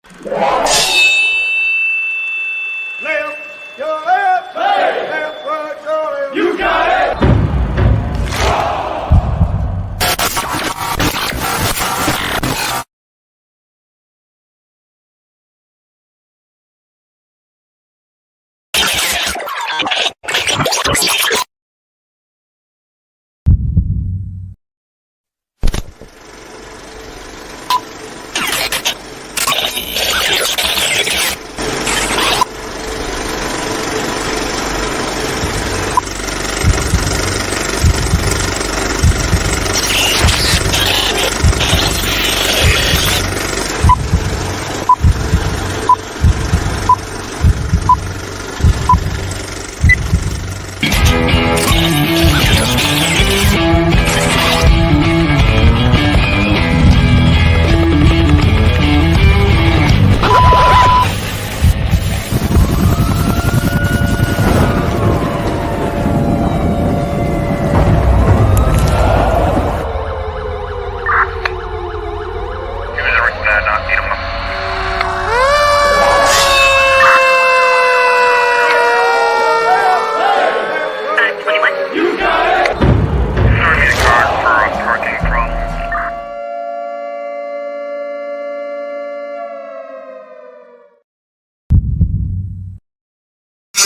Left, your left, hey. Left, right, your left. You got it.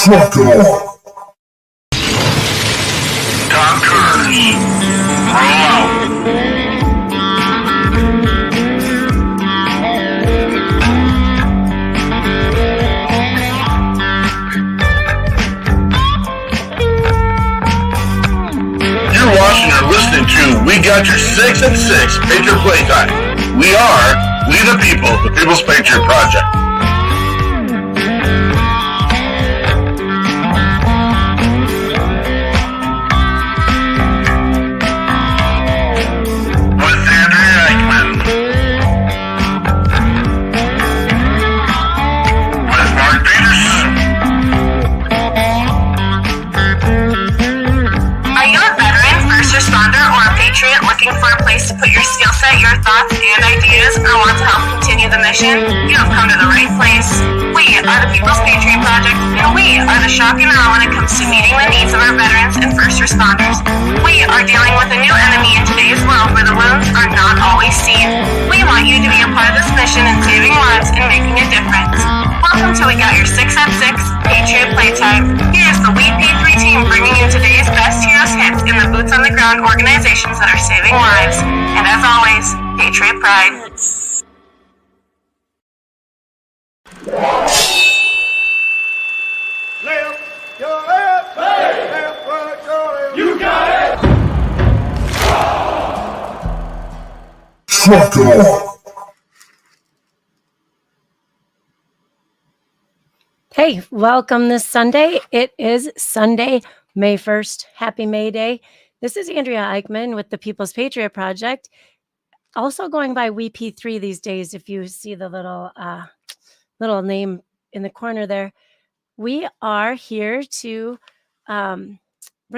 Truck off. Tom Cruise, roll out. You're watching or listening to We Got Your 6 and 6 Patriot Playtime. We are We the People, the People's Patriot Project. For a place to put your skill set, your thoughts, and ideas, or want to help continue the mission, you have come to the right place. We are the People's Patriot Project, and we are the shock and awe when it comes to meeting the needs of our veterans and first responders. We are dealing with a new enemy in today's world where the wounds are not always seen. We want you to be a part of this mission in saving lives and making a difference. Welcome to We Got Your 6 at 6 Patriot Playtime. Here's the WeP3 Team bringing you today's best heroes hits in the boots on the ground organizations that are saving lives. And as always, Patriot Pride. Left, your left, hey. Left, right, your left. You got it. Truck off. Hey, welcome this Sunday. It is Sunday, May 1st. Happy May Day. This is Andrea Eichmann with the People's Patriot Project. Also going by WeP3 these days, if you see the little name in the corner there. We are here to bring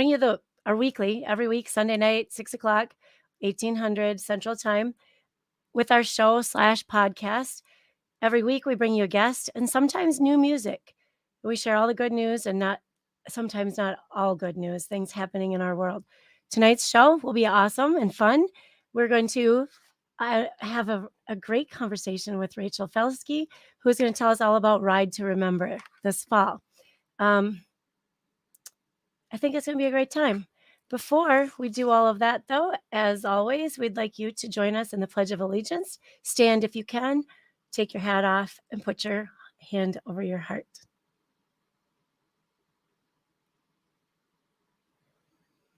you our weekly, every week, Sunday night, 6 o'clock, 1800 Central Time, with our show / podcast. Every week we bring you a guest and sometimes new music. We share all the good news and sometimes not all good news, things happening in our world. Tonight's show will be awesome and fun. We're going to have a great conversation with Rachel Felske, who's going to tell us all about Ride to Remember this fall. I think it's going to be a great time. Before we do all of that, though, as always, we'd like you to join us in the Pledge of Allegiance. Stand if you can. Take your hat off and put your hand over your heart.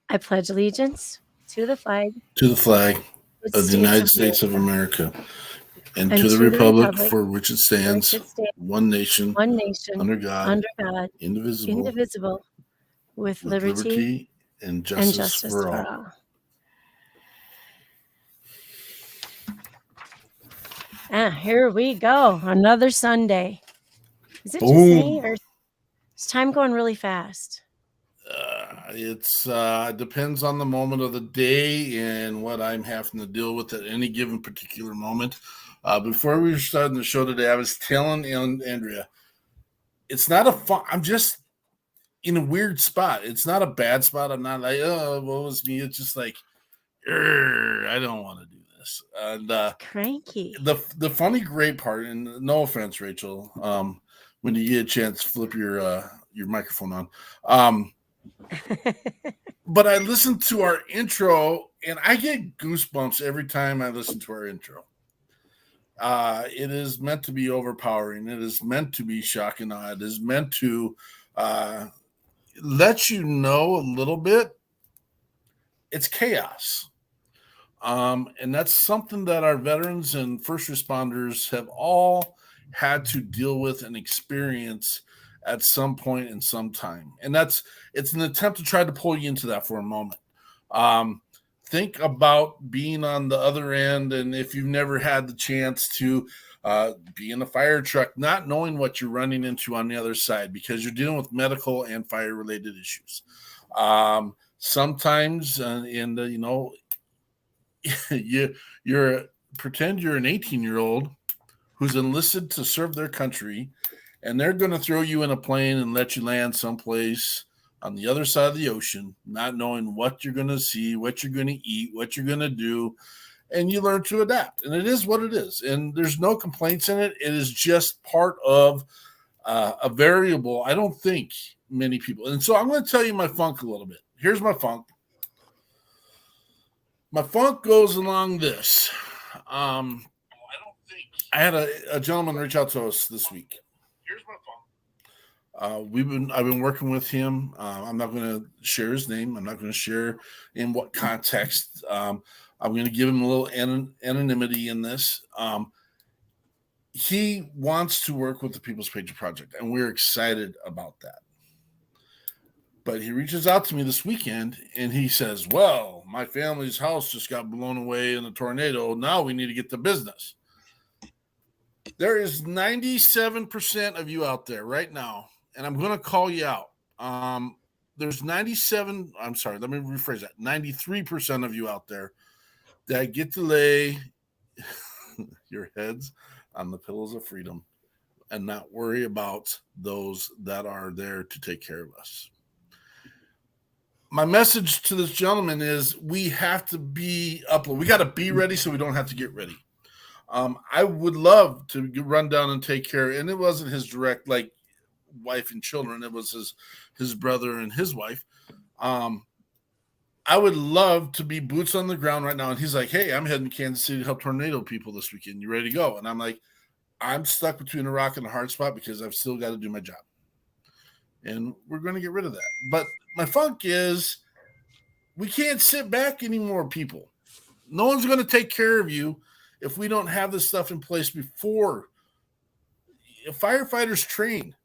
I pledge allegiance to the flag of the United States of America and to the republic for which it stands, one nation, under God, indivisible, with liberty and justice for all. Here we go. Another Sunday. Is it just me, or is time going really fast? It's depends on the moment of the day and what I'm having to deal with at any given particular moment. Before we were starting the show today, I was telling Andrea, it's not a fun. I'm just in a weird spot. It's not a bad spot. I'm not like, oh, what was me? It's just like, I don't want to do this. And cranky. The funny, great part, and no offense, Rachel, when you get a chance, flip your microphone on. But I listen to our intro, and I get goosebumps every time I listen to our intro. It is meant to be overpowering. It is meant to be shock and awe. It is meant to let you know a little bit. It's chaos. And that's something that our veterans and first responders have all had to deal with and experience at some point in some time. And it's an attempt to try to pull you into that for a moment. Think about being on the other end, and if you've never had the chance to be in a fire truck, not knowing what you're running into on the other side, because you're dealing with medical and fire-related issues. Sometimes, you're pretend you're an 18-year-old who's enlisted to serve their country, and they're going to throw you in a plane and let you land someplace on the other side of the ocean, not knowing what you're going to see, what you're going to eat, what you're going to do, and you learn to adapt. And it is what it is, and there's no complaints in it. It is just part of a variable. I don't think many people. And so I'm going to tell you my funk a little bit. Here's my funk. My funk goes along this. I had a gentleman reach out to us this week. Here's my funk. I've been working with him. I'm not going to share his name. I'm not going to share in what context. I'm going to give him a little anonymity in this. He wants to work with the People's Patriot Project, and we're excited about that. But he reaches out to me this weekend, and he says, well, my family's house just got blown away in a tornado. Now we need to get to business. There is 97% of you out there right now, and I'm going to call you out. There's 93% of you out there that get to lay your heads on the pillows of freedom and not worry about those that are there to take care of us. My message to this gentleman is we have to be upload. We got to be ready so we don't have to get ready. I would love to run down and take care. And it wasn't his direct, like, wife and children. It was his brother and his wife. I would love to be boots on the ground right now. And he's like, hey, I'm heading to Kansas City to help tornado people this weekend. You ready to go? And I'm like, I'm stuck between a rock and a hard spot because I've still got to do my job. And we're going to get rid of that. But my funk is we can't sit back anymore, people. No one's going to take care of you if we don't have this stuff in place before. Firefighters train.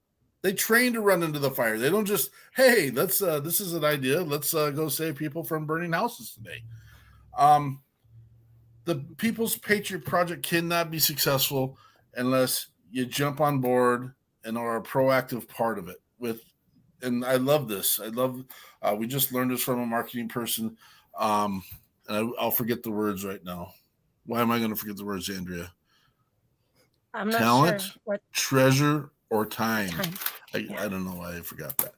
They train to run into the fire. They don't just, hey, this is an idea. Let's go save people from burning houses today. The People's Patriot Project cannot be successful unless you jump on board and are a proactive part of it. And I love this. We just learned this from a marketing person. And I'll forget the words right now. Why am I going to forget the words, Andrea? I'm not Talent, sure. What? Treasure, or time. I don't know why I forgot that.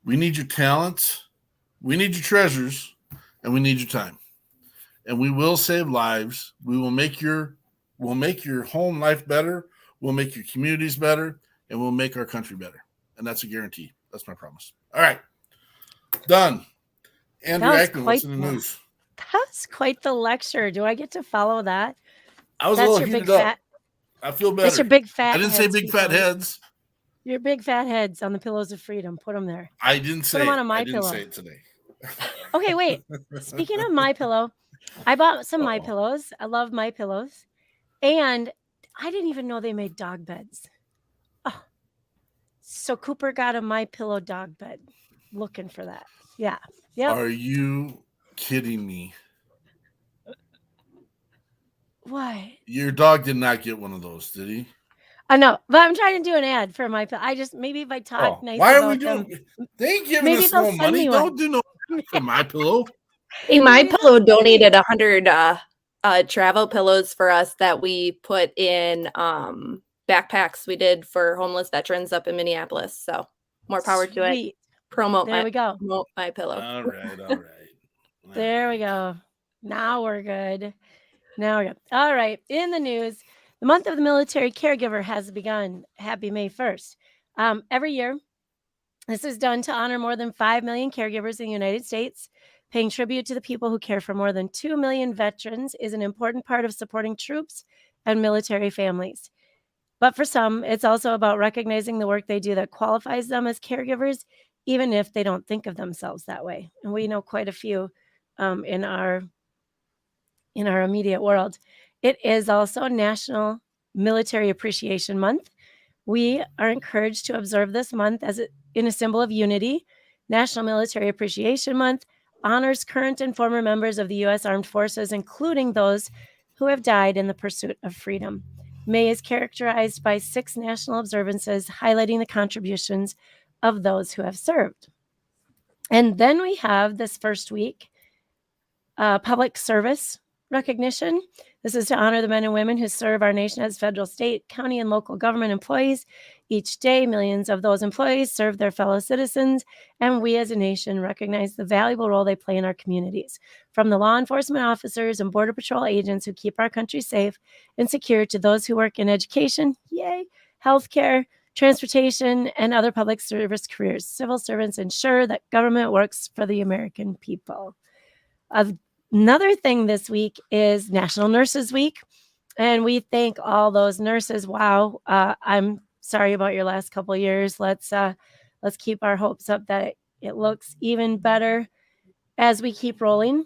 We need your talents, we need your treasures, and we need your time. And we will save lives. We'll make your home life better. We'll make your communities better, and we'll make our country better. And that's a guarantee. That's my promise. All right. Done. Andrew Ackman, what's in the news? That's quite the lecture. Do I get to follow that? I was a little heated up. I feel better. That's your big fat I didn't say big fat heads. Your big fat heads on the pillows of freedom. Put them there. I didn't say Put them on a I MyPillow. didn't say it today. Okay, wait. Speaking of MyPillow, I bought some MyPillows. I love MyPillows. And I didn't even know they made dog beds. Oh. So Cooper got a MyPillow dog bed. Looking for that. Yeah. Yep. Are you kidding me? What? Your dog did not get one of those, did he? I know, but I'm trying to do an ad for my. I just maybe if I talk nice why about are we them, doing? They ain't giving maybe us they'll no send money. me one. Don't do no for My Pillow. Hey, My Pillow donated 100 travel pillows for us that we put in backpacks we did for homeless veterans up in Minneapolis. So more power to it. Sweet. Promote There we go. Promote My Pillow. All right. There we go. Now we're good. All right. In the news, the month of the military caregiver has begun. Happy May 1st. Every year, this is done to honor more than 5 million caregivers in the United States. Paying tribute to the people who care for more than 2 million veterans is an important part of supporting troops and military families. But for some, it's also about recognizing the work they do that qualifies them as caregivers, even if they don't think of themselves that way. And we know quite a few in our immediate world. It is also National Military Appreciation Month. We are encouraged to observe this month in a symbol of unity. National Military Appreciation Month honors current and former members of the U.S. Armed Forces, including those who have died in the pursuit of freedom. May is characterized by 6 national observances highlighting the contributions of those who have served. And then we have this first week, public service recognition. This is to honor the men and women who serve our nation as federal, state, county, and local government employees. Each day, millions of those employees serve their fellow citizens, and we as a nation recognize the valuable role they play in our communities. From the law enforcement officers and Border Patrol agents who keep our country safe and secure to those who work in education, healthcare, transportation, and other public service careers. Civil servants ensure that government works for the American people. Another thing this week is National Nurses Week, and we thank all those nurses. Wow, I'm sorry about your last couple of years. Let's keep our hopes up that it looks even better as we keep rolling.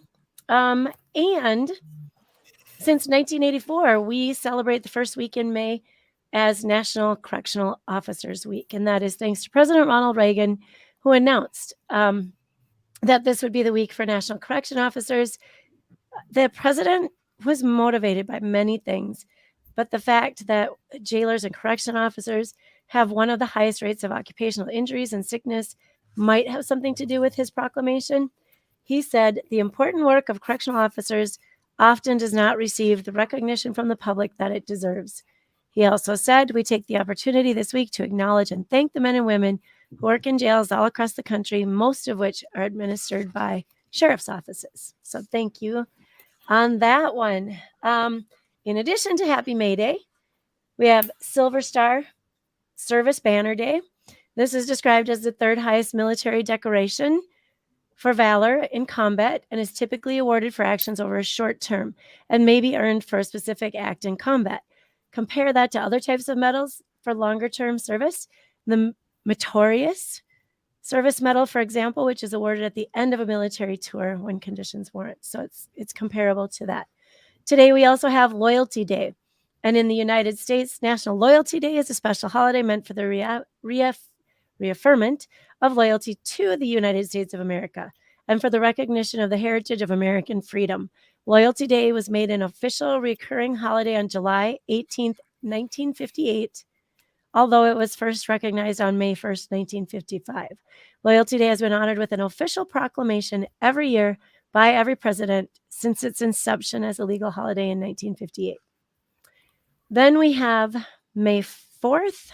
And since 1984, we celebrate the first week in May as National Correctional Officers Week, and that is thanks to President Ronald Reagan, who announced that this would be the week for National Correction Officers. The president was motivated by many things, but the fact that jailers and correction officers have one of the highest rates of occupational injuries and sickness might have something to do with his proclamation. He said, the important work of correctional officers often does not receive the recognition from the public that it deserves. He also said, we take the opportunity this week to acknowledge and thank the men and women who work in jails all across the country, most of which are administered by sheriff's offices. So thank you on that one. In addition to Happy May Day, we have Silver Star Service Banner Day. This is described as the 3rd highest military decoration for valor in combat and is typically awarded for actions over a short term and may be earned for a specific act in combat. Compare that to other types of medals for longer term service. The Meritorious Service Medal, for example, which is awarded at the end of a military tour when conditions warrant. So it's comparable to that. Today, we also have Loyalty Day. And in the United States, National Loyalty Day is a special holiday meant for the reaffirmment of loyalty to the United States of America and for the recognition of the heritage of American freedom. Loyalty Day was made an official recurring holiday on July 18th, 1958, although it was first recognized on May 1st, 1955. Loyalty Day has been honored with an official proclamation every year by every president since its inception as a legal holiday in 1958. Then we have May 4th,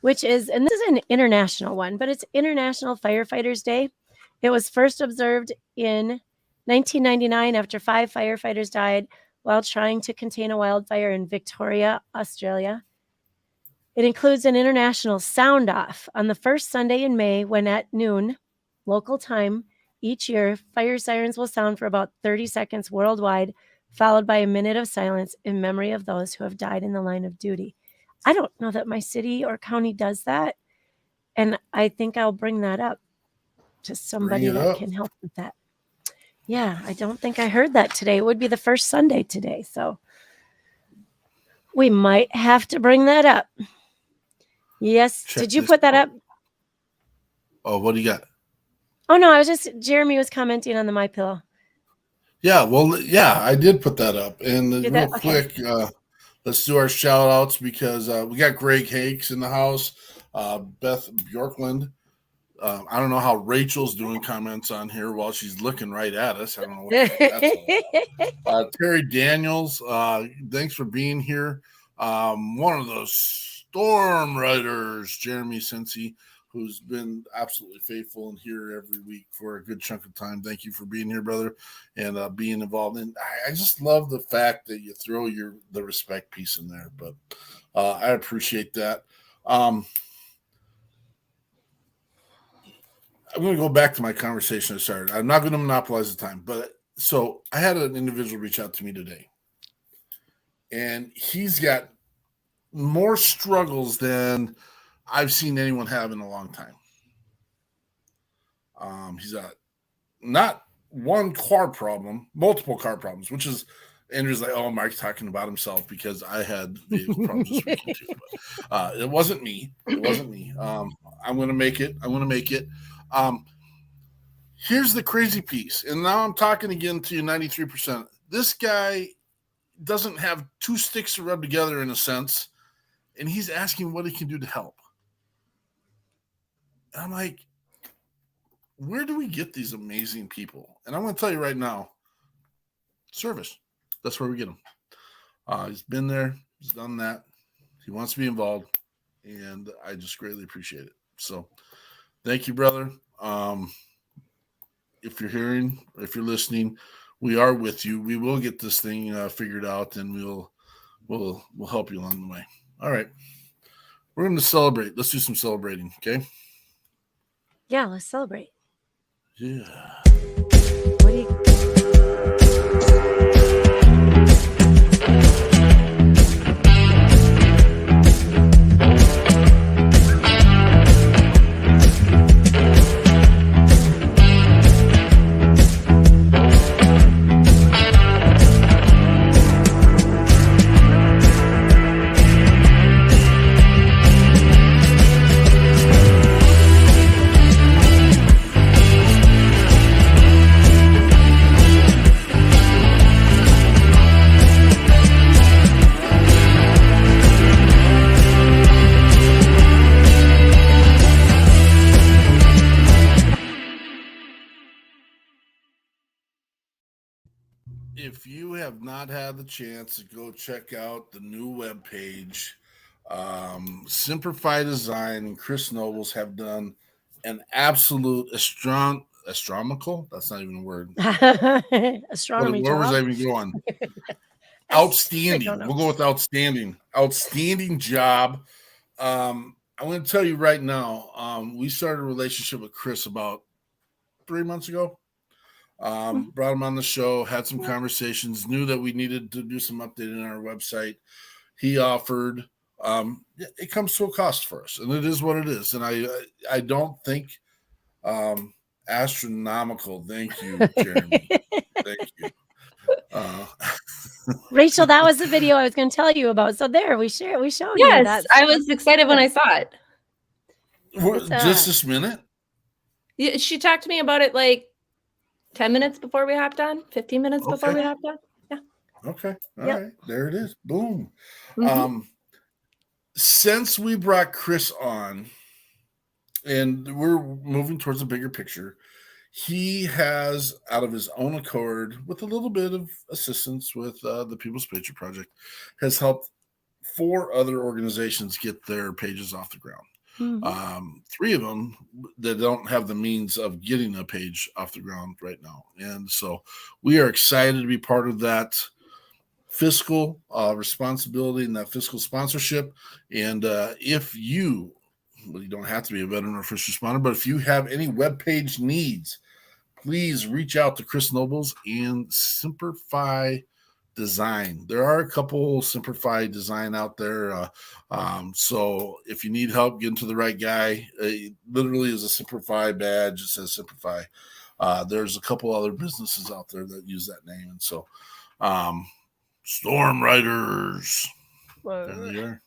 which is, and this is an international one, but it's International Firefighters Day. It was first observed in 1999 after 5 firefighters died while trying to contain a wildfire in Victoria, Australia. It includes an international sound off on the first Sunday in May when at noon, local time, each year, fire sirens will sound for about 30 seconds worldwide, followed by a minute of silence in memory of those who have died in the line of duty. I don't know that my city or county does that, and I think I'll bring that up to somebody that can help with that. Yeah, I don't think I heard that today. It would be the first Sunday today, so we might have to bring that up. Yes. Did you put that up? Oh, what do you got? Oh, no, Jeremy was commenting on the My Pillow. Yeah, well, yeah, I did put that up. And real quick, let's do our shout outs because we got Greg Hakes in the house, Beth Bjorkland. I don't know how Rachel's doing comments on here while she's looking right at us. I don't know what that's about. Terry Daniels, thanks for being here. One of those storm riders, Jeremy Cincy, who's been absolutely faithful and here every week for a good chunk of time. Thank you for being here, brother, and being involved. And I just love the fact that you throw the respect piece in there, but I appreciate that. I'm going to go back to my conversation I started. I'm not going to monopolize the time, but so I had an individual reach out to me today, and he's got more struggles than I've seen anyone have in a long time. He's got not one car problem, multiple car problems, which is Andrew's like, oh, Mark's talking about himself because I had vehicle problems this weekend too. But, it wasn't me. I'm going to make it. Here's the crazy piece. And now I'm talking again to you 93%. This guy doesn't have two sticks to rub together in a sense. And he's asking what he can do to help. And I'm like, where do we get these amazing people? And I'm going to tell you right now, service. That's where we get them. He's been there. He's done that. He wants to be involved. And I just greatly appreciate it. So thank you, brother. If you're hearing, or if you're listening, we are with you. We will get this thing figured out, and we'll help you along the way. All right. We're going to celebrate. Let's do some celebrating, okay? Yeah, let's celebrate. Yeah. What do you... If you have not had the chance to go check out the new webpage, Simplify Design and Chris Nobles have done an absolute astronomical. That's not even a word. Astronomy. Where was I even going? Outstanding. We'll go with outstanding. Outstanding job. I'm going to tell you right now. We started a relationship with Chris about 3 months ago. Brought him on the show, had some conversations, knew that we needed to do some updating on our website. He offered. It comes to a cost for us, and it is what it is. And I don't think astronomical. Thank you, Jeremy. Thank you. Rachel, that was the video I was going to tell you about. So there, we showed you. Yes, I was excited when I saw it. Just this minute? Yeah, she talked to me about it like 10 minutes before we hopped on, 15 minutes before we hopped on. Yeah. Okay. All right. There it is. Boom. Mm-hmm. Since we brought Chris on, and we're moving towards a bigger picture, he has, out of his own accord, with a little bit of assistance with the People's Patriot Project, has helped 4 other organizations get their pages off the ground. Mm-hmm. 3 of them that don't have the means of getting a page off the ground right now. And so we are excited to be part of that fiscal responsibility and that fiscal sponsorship. And if you don't have to be a veteran or first responder, but if you have any webpage needs, please reach out to Chris Nobles and Simplify Design. There are a couple Simplify Design out there. So if you need help getting to the right guy, it literally is a Simplify badge. It says Simplify. There's a couple other businesses out there that use that name. And so Storm Riders. There they are.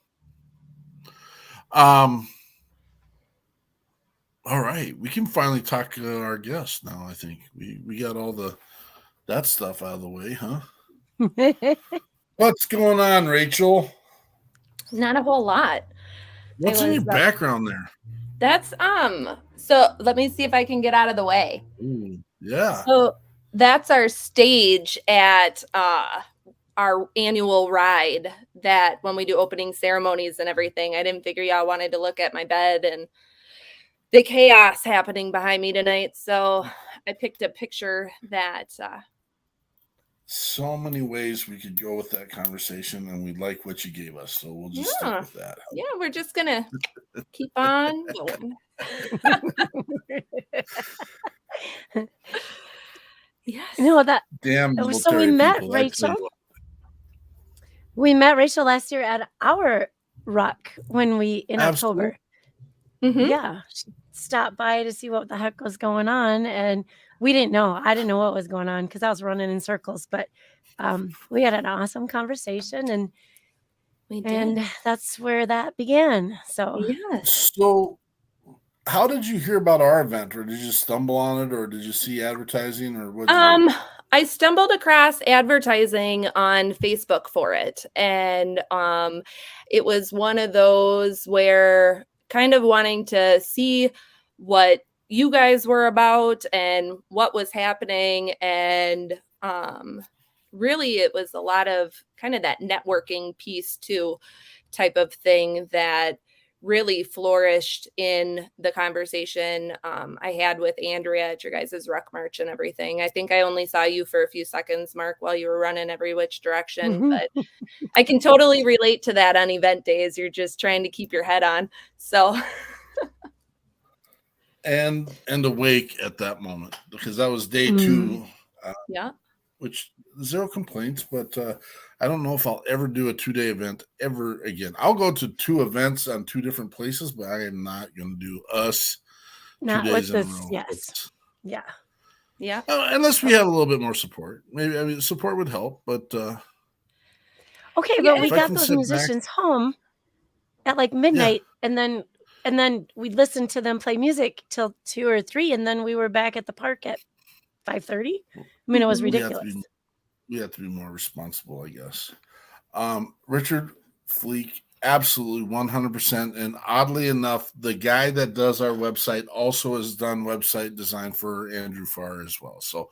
All right. We can finally talk to our guest now, I think. We got all that stuff out of the way, huh? What's going on, Rachel? Not a whole lot. What's in your background there? That's so let me see if I can get out of the way. Ooh, yeah. So that's our stage at our annual ride, that when we do opening ceremonies and everything. I didn't figure y'all wanted to look at my bed and the chaos happening behind me tonight. So I picked a picture that so many ways we could go with that conversation, and we like what you gave us, so we'll just stick with that. Yeah, we're just gonna keep on going. Yes. No, that damn. So we met Rachel. We met Rachel last year at our ruck in October. Mm-hmm. Yeah, she stopped by to see what the heck was going on, and we didn't know. I didn't know what was going on because I was running in circles. But we had an awesome conversation, and that's where that began. So So, how did you hear about our event, or did you stumble on it, or did you see advertising, or what? I stumbled across advertising on Facebook for it, and it was one of those where kind of wanting to see what you guys were about and what was happening, and really it was a lot of kind of that networking piece too, type of thing that really flourished in the conversation I had with Andrea at your guys' ruck march and everything. I think I only saw you for a few seconds, Mark, while you were running every which direction, but I can totally relate to that on event days. You're just trying to keep your head on. So and awake at that moment, because that was day 2. Which zero complaints, but I don't know if I'll ever do a 2-day event ever again. I'll go to 2 events on 2 different places, but I am not going to do us not 2 days with in a row. Yes. Yeah. Unless we have a little bit more support. Maybe support would help, but okay, but we got those musicians home at like midnight, and then we listened to them play music till 2 or 3, and then we were back at the park at 5:30. I mean, it was ridiculous. We have to be more responsible, I guess. Richard Fleek, absolutely 100%. And oddly enough, the guy that does our website also has done website design for Andrew Farr as well. So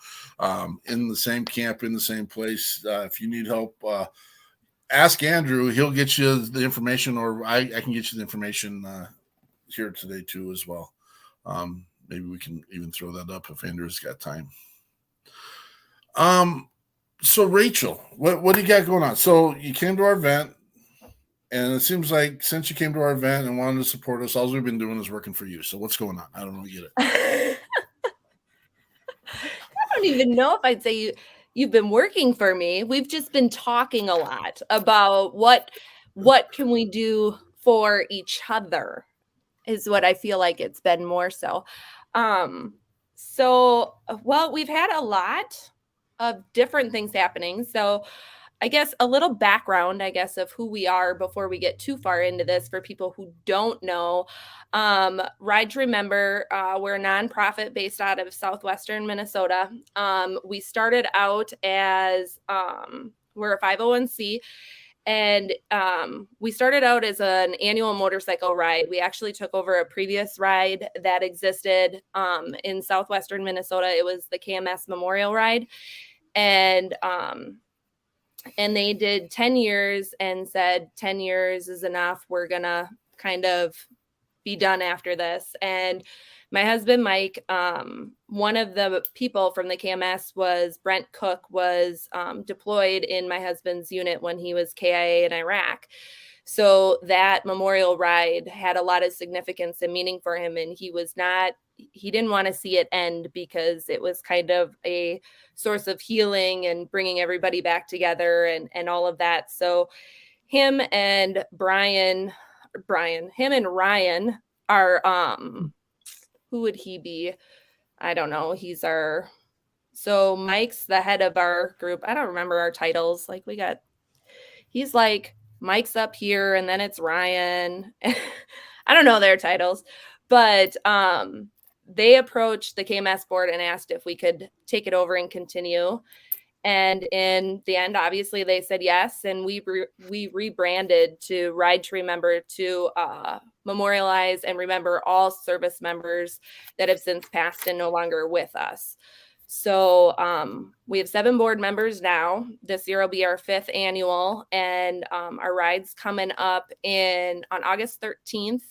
in the same camp, in the same place, if you need help, ask Andrew. He'll get you the information, or I can get you the information here today too as well. Maybe we can even throw that up if Andrew's got time. So Rachel, what do you got going on? So you came to our event, and it seems like since you came to our event and wanted to support us, all we've been doing is working for you. So what's going on? I don't really get it. I don't even know if I'd say you've been working for me. We've just been talking a lot about what can we do for each other, is what I feel like it's been more so. Well, we've had a lot of different things happening. So I guess a little background, of who we are before we get too far into this for people who don't know. Ride to Remember, we're a nonprofit based out of southwestern Minnesota. We started out as, we're a 501c, and we started out as an annual motorcycle ride. We actually took over a previous ride that existed in southwestern Minnesota. It was the KMS Memorial Ride. And they did 10 years and said 10 years is enough. We're going to kind of be done after this. And my husband, Mike, one of the people from the KMS was Brent Cook, was deployed in my husband's unit when he was KIA in Iraq. So that memorial ride had a lot of significance and meaning for him. And he didn't want to see it end, because it was kind of a source of healing and bringing everybody back together and all of that. So him and Ryan are, who would he be? I don't know. So Mike's the head of our group. I don't remember our titles. He's like, Mike's up here, and then it's Ryan. I don't know their titles, but they approached the KMS board and asked if we could take it over and continue. And in the end, obviously, they said yes, and we rebranded to Ride to Remember to memorialize and remember all service members that have since passed and no longer with us. So we have 7 board members now. This year will be our 5th annual, and our ride's coming up on August 13th,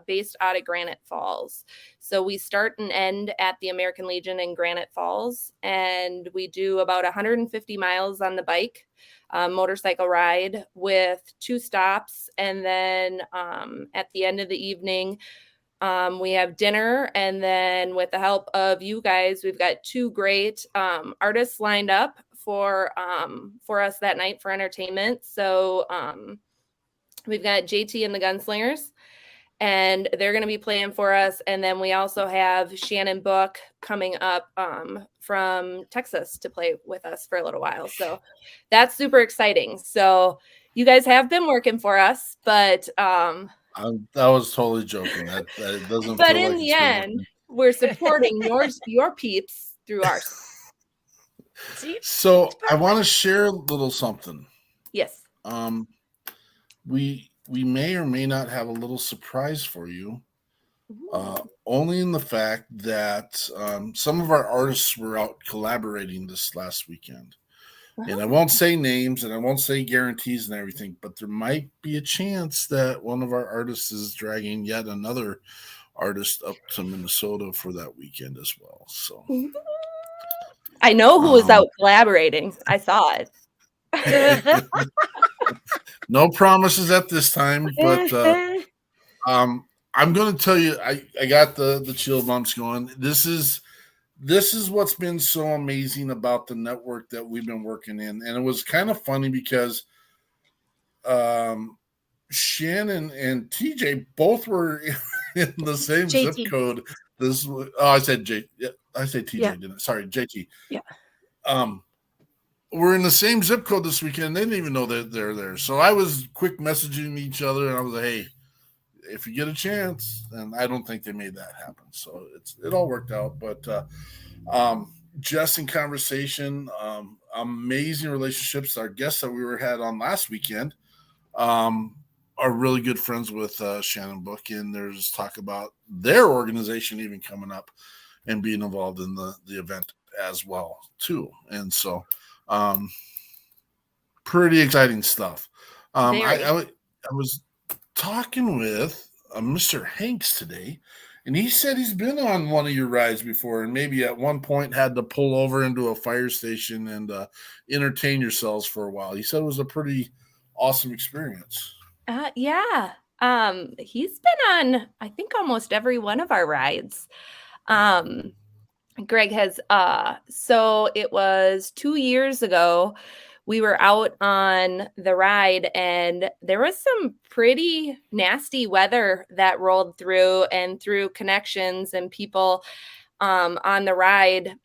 based out of Granite Falls. So we start and end at the American Legion in Granite Falls, and we do about 150 miles on the bike, motorcycle ride with 2 stops, and then at the end of the evening, we have dinner, and then with the help of you guys, we've got 2 great artists lined up for us that night for entertainment. So we've got JT and the Gunslingers, and they're going to be playing for us. And then we also have Shannon Book coming up from Texas to play with us for a little while. So that's super exciting. So you guys have been working for us, but I was totally joking. That doesn't. But feel in like the it's been end, working. we're supporting your peeps through ours. So I want to share a little something. Yes. We may or may not have a little surprise for you. Only in the fact that some of our artists were out collaborating this last weekend. And I won't say names and I won't say guarantees and everything, but there might be a chance that one of our artists is dragging yet another artist up to Minnesota for that weekend as well. So I know who was out collaborating. I saw it. No promises at this time, but I'm going to tell you, I got the chill bumps going. This is what's been so amazing about the network that we've been working in. And it was kind of funny because Shannon and TJ both were in the same JT. zip code. I said TJ, Yeah. didn't I? Sorry, JT. Yeah. We're in the same zip code this weekend. They didn't even know that they're there. So I was quick messaging each other, and I was like, hey, if you get a chance, and I don't think they made that happen. So it all worked out. But just in conversation, amazing relationships. Our guests that we had on last weekend are really good friends with Shannon Book, and there's talk about their organization even coming up and being involved in the event as well too. And so pretty exciting stuff. I was talking with Mr. Hanks today, and he said he's been on one of your rides before, and maybe at one point had to pull over into a fire station and entertain yourselves for a while. He said it was a pretty awesome experience. Yeah. He's been on, I think, almost every one of our rides. Greg has, so it was 2 years ago, we were out on the ride and there was some pretty nasty weather that rolled through, and through connections and people on the ride.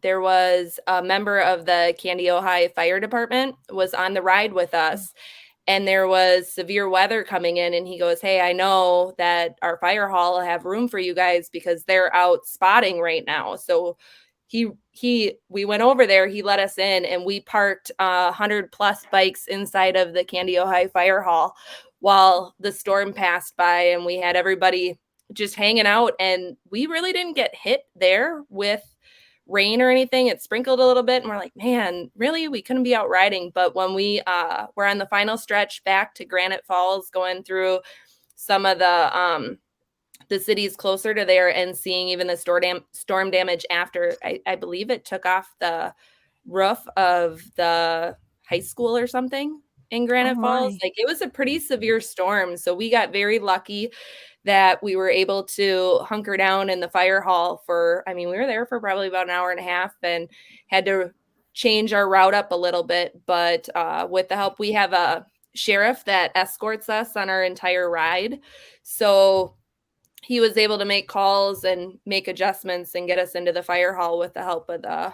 There was a member of the Candy, Ohio Fire Department was on the ride with us, and there was severe weather coming in, and he goes, hey, I know that our fire hall will have room for you guys because they're out spotting right now. So we went over there, he let us in, and we parked 100 plus bikes inside of the Candy, Ohio Fire Hall while the storm passed by, and we had everybody just hanging out, and we really didn't get hit there with rain or anything. It sprinkled a little bit, and we're like, man, really, we couldn't be out riding. But when we were on the final stretch back to Granite Falls, going through some of the cities closer to there and seeing even the storm damage after, I believe it took off the roof of the high school or something in Granite Falls. Like, it was a pretty severe storm. So we got very lucky that we were able to hunker down in the fire hall we were there for probably about an hour and a half and had to change our route up a little bit. But with the help, we have a sheriff that escorts us on our entire ride. So he was able to make calls and make adjustments and get us into the fire hall with the help of the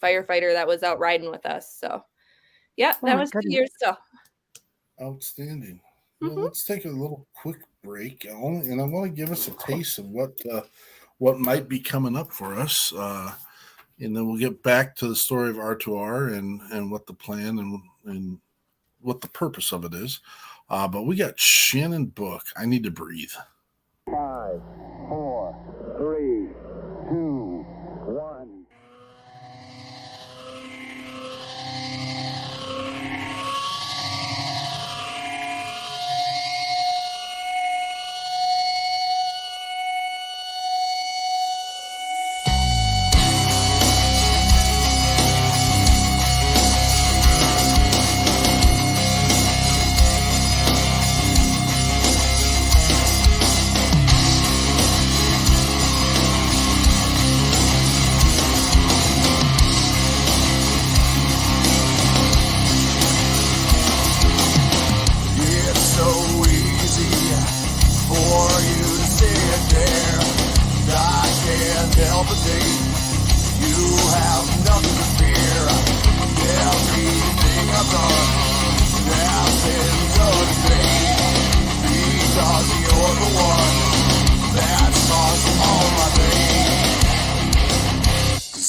firefighter that was out riding with us. So yeah, that was 2 years ago. Outstanding. Well, let's take a little quick break, and I want to give us a taste of what might be coming up for us. and then we'll get back to the story of R2R and what the plan and what the purpose of it is. But we got Shannon Book. I need to breathe. 5, 4, 3, 2, 1.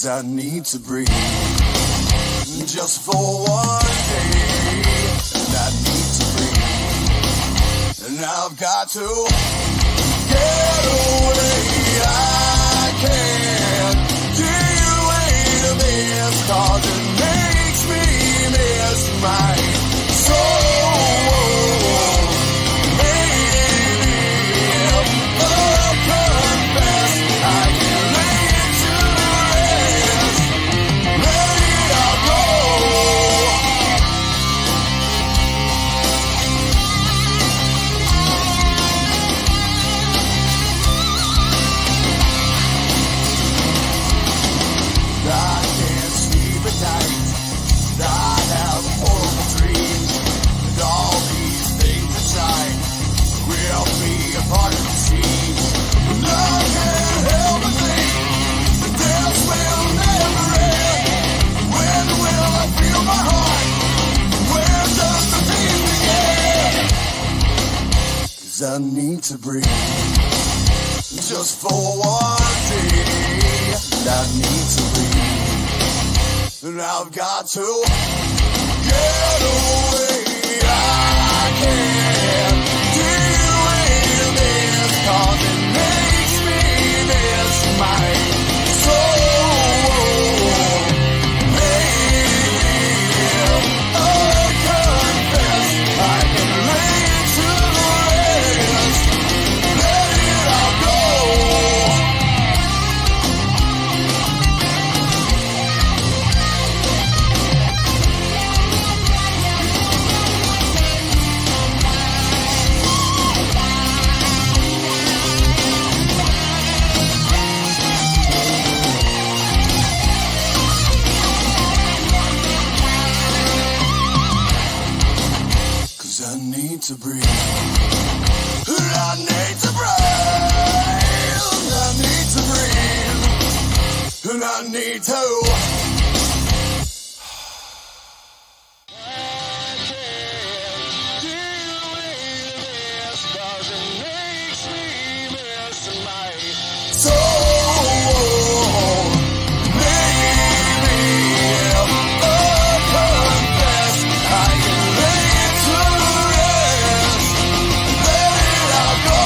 I need to breathe just for one day, and I need to breathe, and I've got to get away. I can't delay this, 'cause it makes me miss my soul. Maybe I'll confess I can lay it to rest. Let it all go. I can't sleep at night. I have horrible dreams, and all these things inside will be a part of the scene. And I can't help but think that this will never end. When will I feel my heart? Where does the peace begin? 'Cause I need to breathe just for one day. I need to breathe, and I've got to get away. I can't deal with this, 'cause it makes me miss my soul. Maybe I'll confess I can lay it to rest. Let it all go. I need to breathe. I need to breathe. I need to breathe. And I need to. I can't deal with this, 'cause it makes me miss my soul. Maybe I'll confess I can lay it to rest. Let it all go.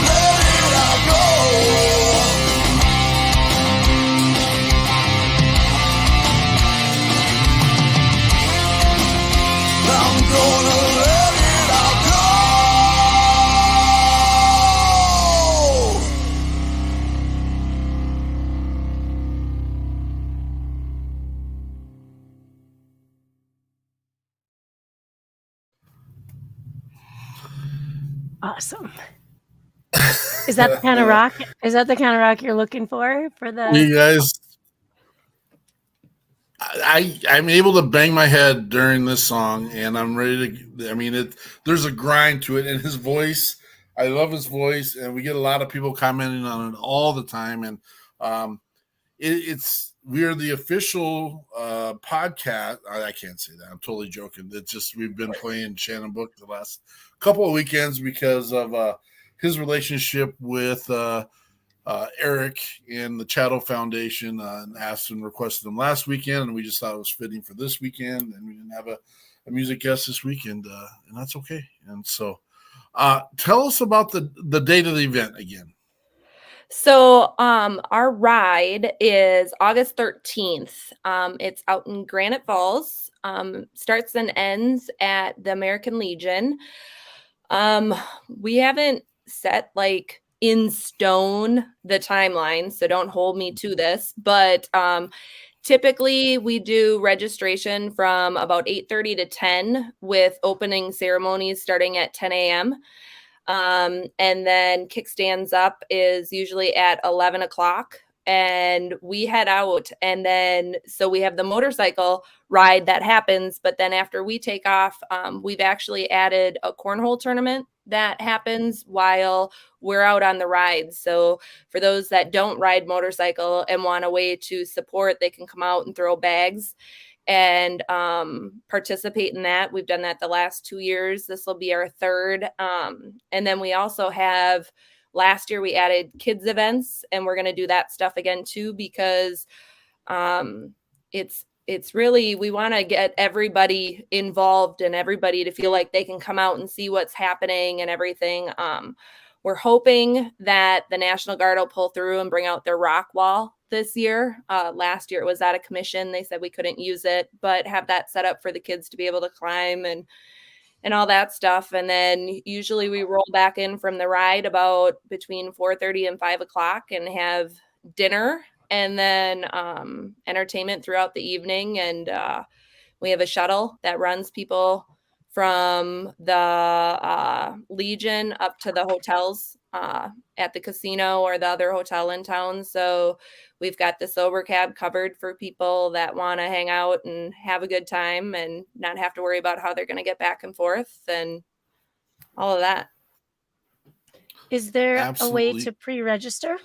Let it all go. I'm gonna let it all go. Awesome. Is that the kind of rock? Is that the kind of rock you're looking for the? You guys, I'm able to bang my head during this song, and I'm ready to. I mean, there's a grind to it, and his voice. I love his voice, and we get a lot of people commenting on it all the time, and it's we are the official podcast. I can't say that. I'm totally joking. It's just we've been playing Shannon Book the last couple of weekends because of his relationship with Eric and the Chattel Foundation, and asked and requested them last weekend, and we just thought it was fitting for this weekend, and we didn't have a music guest this weekend, and that's okay. And so tell us about the date of the event again. So our ride is August 13th. It's out in Granite Falls. Starts and ends at the American Legion. We haven't set like in stone the timeline, so don't hold me to this, but typically we do registration from about 8:30 to 10 with opening ceremonies starting at 10 a.m. And then kickstands up is usually at 11 o'clock, and we head out. And then, so we have the motorcycle ride that happens, but then after we take off, we've actually added a cornhole tournament that happens while we're out on the ride. So for those that don't ride motorcycle and want a way to support, they can come out and throw bags and participate in that. We've done that the last 2 years. This will be our third. And then we also have, last year we added kids events, and we're going to do that stuff again too, because it's really, we want to get everybody involved and everybody to feel like they can come out and see what's happening and everything. We're hoping that the National Guard will pull through and bring out their rock wall this year. Last year it was out of commission. They said we couldn't use it, but have that set up for the kids to be able to climb and all that stuff. And then usually we roll back in from the ride about between 4:30 and 5 o'clock and have dinner, and then entertainment throughout the evening. And we have a shuttle that runs people from the Legion up to the hotels at the casino or the other hotel in town. So we've got the sober cab covered for people that want to hang out and have a good time and not have to worry about how they're going to get back and forth and all of that. Is there Absolutely. a way to pre-register?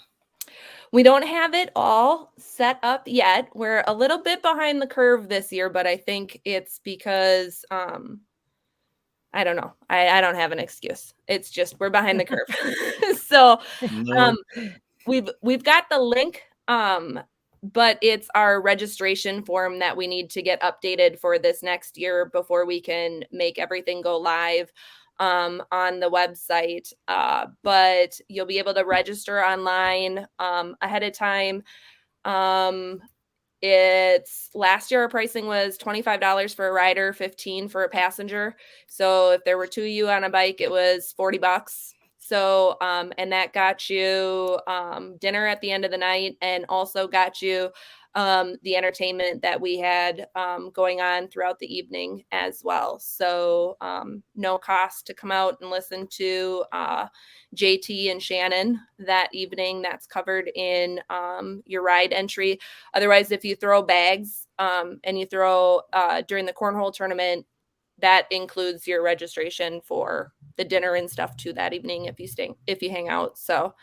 We don't have it all set up yet. We're a little bit behind the curve this year, but I think it's because I don't know. I don't have an excuse. It's just we're behind the curve. So we've got the link, but it's our registration form that we need to get updated for this next year before we can make everything go live on the website. But you'll be able to register online ahead of time. It's last year our pricing was $25 for a rider, $15 for a passenger. So if there were two of you on a bike, it was $40. So and that got you dinner at the end of the night, and also got you the entertainment that we had going on throughout the evening as well. So no cost to come out and listen to JT and Shannon that evening. That's covered in your ride entry. Otherwise, if you throw bags and you throw during the cornhole tournament, that includes your registration for the dinner and stuff too that evening if you hang out. So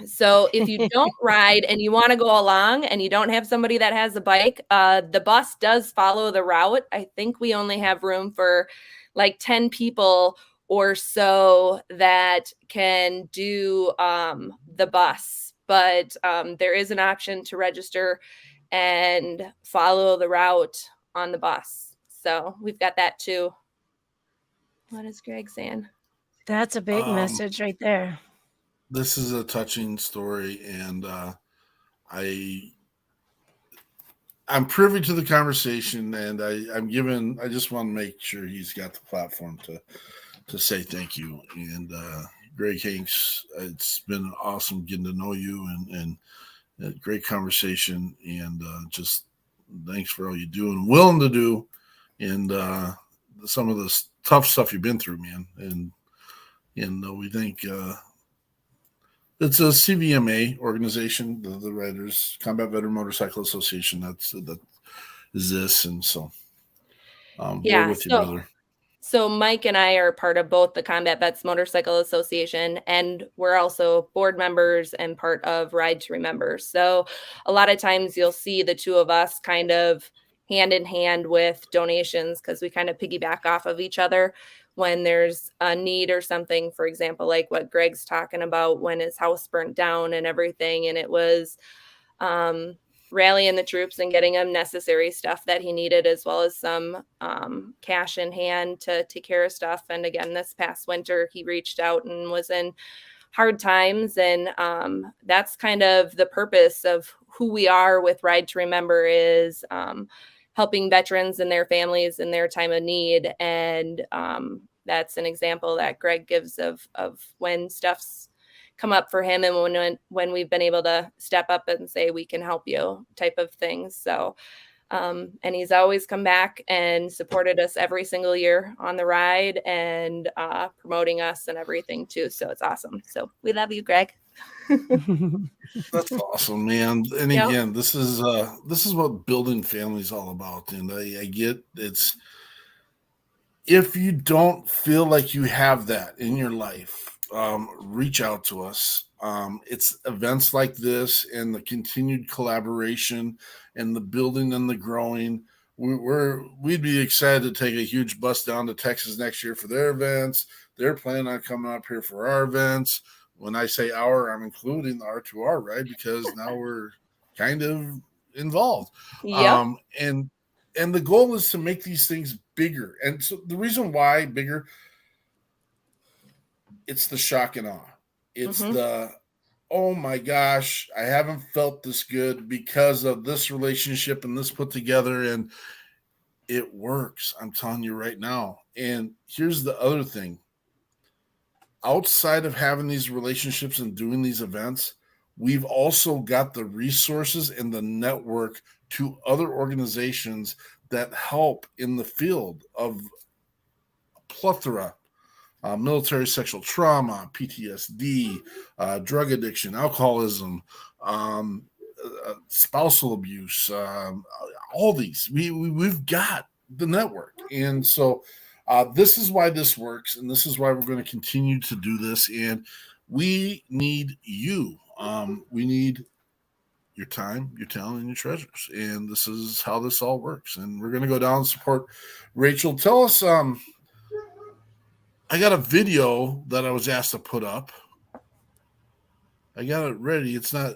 so if you don't ride and you want to go along and you don't have somebody that has a bike, the bus does follow the route. I think we only have room for like 10 people or so that can do the bus. But there is an option to register and follow the route on the bus. So we've got that too. What is Greg saying? That's a big message right there. This is a touching story, and I'm privy to the conversation, and I just want to make sure he's got the platform to say thank you. And Greg Hanks, it's been awesome getting to know you, and a great conversation, and just thanks for all you do and willing to do, and some of the tough stuff you've been through, man. And we think it's a CVMA organization, the Riders Combat Veteran Motorcycle Association. That is this, and so we're with you, brother. So Mike and I are part of both the Combat Vets Motorcycle Association, and we're also board members and part of Ride to Remember. So a lot of times you'll see the two of us kind of hand in hand with donations because we kind of piggyback off of each other when there's a need or something. For example, like what Greg's talking about when his house burnt down and everything, and it was rallying the troops and getting him necessary stuff that he needed, as well as some cash in hand to take care of stuff. And again, this past winter, he reached out and was in hard times. And that's kind of the purpose of who we are with Ride to Remember, is helping veterans and their families in their time of need. And that's an example that Greg gives of when stuff's come up for him and when we've been able to step up and say, we can help you type of things. So, and he's always come back and supported us every single year on the ride and promoting us and everything too. So it's awesome. So we love you, Greg. That's awesome, man. And again, this is what building family is all about. And I get it's, if you don't feel like you have that in your life, reach out to us. It's events like this and the continued collaboration and the building and the growing. We'd be excited to take a huge bus down to Texas next year for their events. They're planning on coming up here for our events. When I say our, I'm including the R2R, right? Because now we're kind of involved. Yep. And the goal is to make these things bigger. And so the reason why bigger, it's the shock and awe. It's the, oh my gosh, I haven't felt this good because of this relationship and this put together, and it works. I'm telling you right now. And here's the other thing. Outside of having these relationships and doing these events, we've also got the resources and the network to other organizations that help in the field of a plethora. Military sexual trauma, PTSD, drug addiction, alcoholism, spousal abuse, all these. We've got the network. And so this is why this works, and this is why we're going to continue to do this. And we need you. We need your time, your talent, and your treasures. And this is how this all works. And we're going to go down and support Rachel. Tell us, I got a video that I was asked to put up. I got it ready. It's not.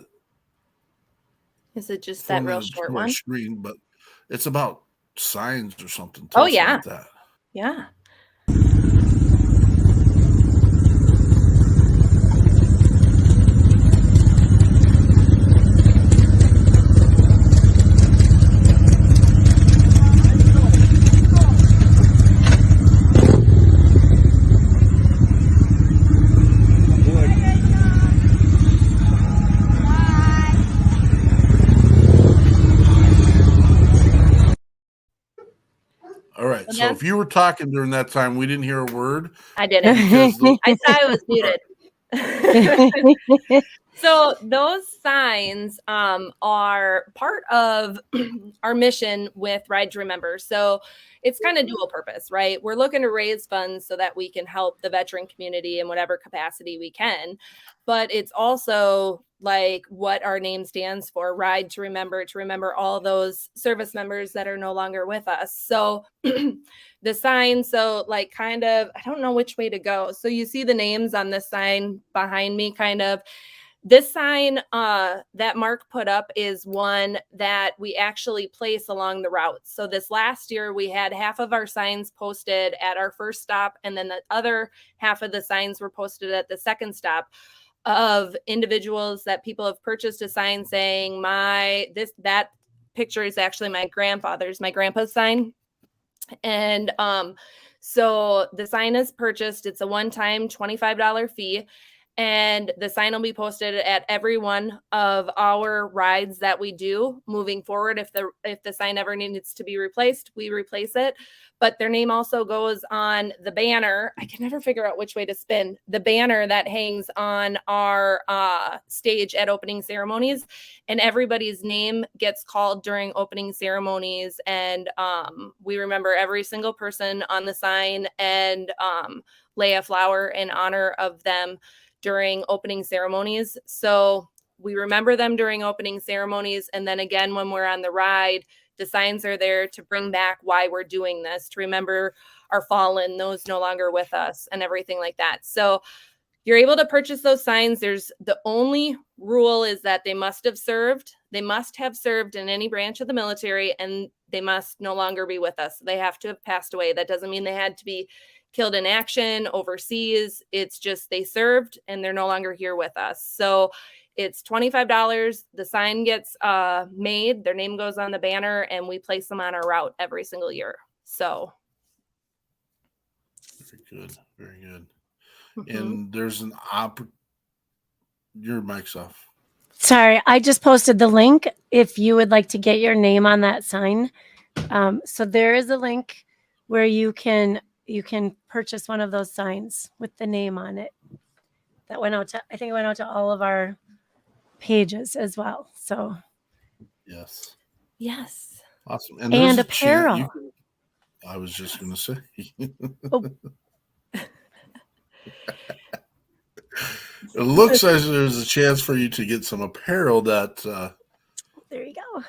Is it just that real short one? Screen, but it's about signs or something. Oh, yeah. That. Yeah. All right. So if you were talking during that time, we didn't hear a word. I didn't. I thought I was muted. So those signs are part of our mission with Ride to Remember. So it's kind of dual purpose, right? We're looking to raise funds so that we can help the veteran community in whatever capacity we can. But it's also like what our name stands for, Ride to remember all those service members that are no longer with us. So the sign, so like kind of, I don't know which way to go. So you see the names on this sign behind me, kind of. This sign that Mark put up is one that we actually place along the route. So this last year, we had half of our signs posted at our first stop, and then the other half of the signs were posted at the second stop of individuals that people have purchased a sign saying, that picture is actually my grandpa's sign. And so the sign is purchased. It's a one-time $25 fee. And the sign will be posted at every one of our rides that we do moving forward. If the sign ever needs to be replaced, we replace it. But their name also goes on the banner. I can never figure out which way to spin. The banner that hangs on our stage at opening ceremonies. And everybody's name gets called during opening ceremonies. And we remember every single person on the sign and lay a flower in honor of them during opening ceremonies. So we remember them during opening ceremonies. And then again, when we're on the ride, the signs are there to bring back why we're doing this, to remember our fallen, those no longer with us, and everything like that. So you're able to purchase those signs. The only rule is that they must have served. They must have served in any branch of the military, and they must no longer be with us. They have to have passed away. That doesn't mean they had to be killed in action overseas. It's just they served and they're no longer here with us. So it's $25. The sign gets made, their name goes on the banner, and we place them on our route every single year. So very good, very good. And there's an your mic's off. Sorry, I just posted the link if you would like to get your name on that sign. So there is a link where you can purchase one of those signs with the name on it. That went out to, I think it went out to all of our pages as well. So yes, awesome. And apparel. I was just going to say. Oh. It looks like there's a chance for you to get some apparel that there you go.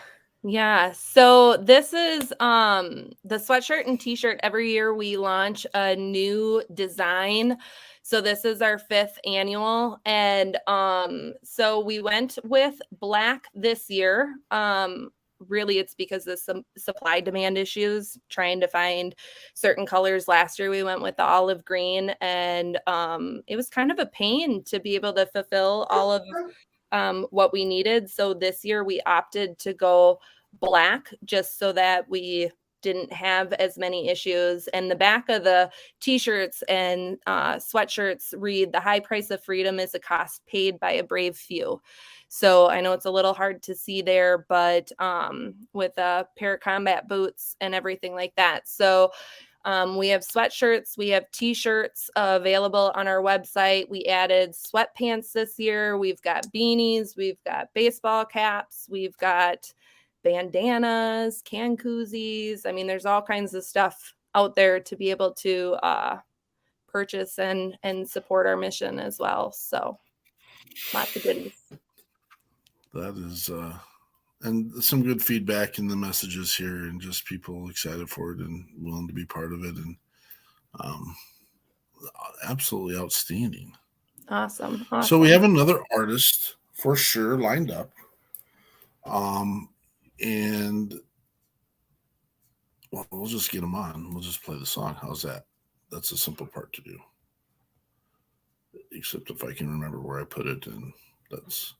Yeah. So this is the sweatshirt and t-shirt. Every year we launch a new design. So this is our 5th annual. And so we went with black this year. Really, it's because of some supply demand issues, trying to find certain colors. Last year we went with the olive green, and it was kind of a pain to be able to fulfill all of what we needed. So this year we opted to go black just so that we didn't have as many issues. And the back of the t-shirts and sweatshirts read, "The high price of freedom is a cost paid by a brave few." So I know it's a little hard to see there, but with a pair of combat boots and everything like that. So we have sweatshirts, we have t-shirts available on our website. We added sweatpants this year. We've got beanies, we've got baseball caps, we've got bandanas, can koozies. I mean, there's all kinds of stuff out there to be able to purchase and support our mission as well. So lots of goodies. That is, and some good feedback in the messages here, and just people excited for it and willing to be part of it, and absolutely outstanding. Awesome. So we have another artist for sure lined up, and well, we'll just get them on. We'll just play the song. How's that? That's a simple part to do, except if I can remember where I put it, and that's.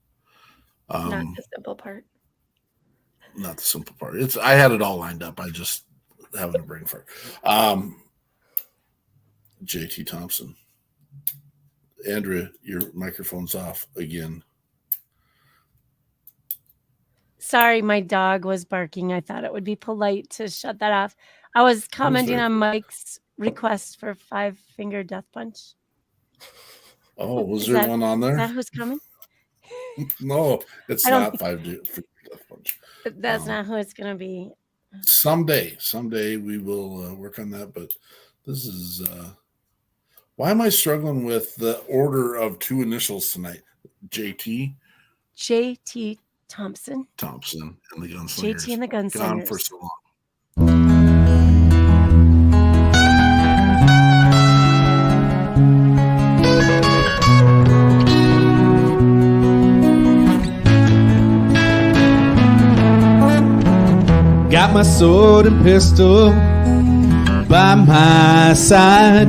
Not the simple part. Not the simple part. I had it all lined up. I just having a brain fart. JT Thompson. Andrea, your microphone's off again. Sorry, my dog was barking. I thought it would be polite to shut that off. I was commenting on Mike's request for 5-finger death punch. Oh, was there one on there? Is that who's coming? No, it's not 5-finger death punch. That's not who it's going to be. Someday we will work on that. But this is why am I struggling with the order of 2 initials tonight? JT Thompson and the Gunslingers. JT and the Gunslingers. Gone for so long. Got my sword and pistol by my side,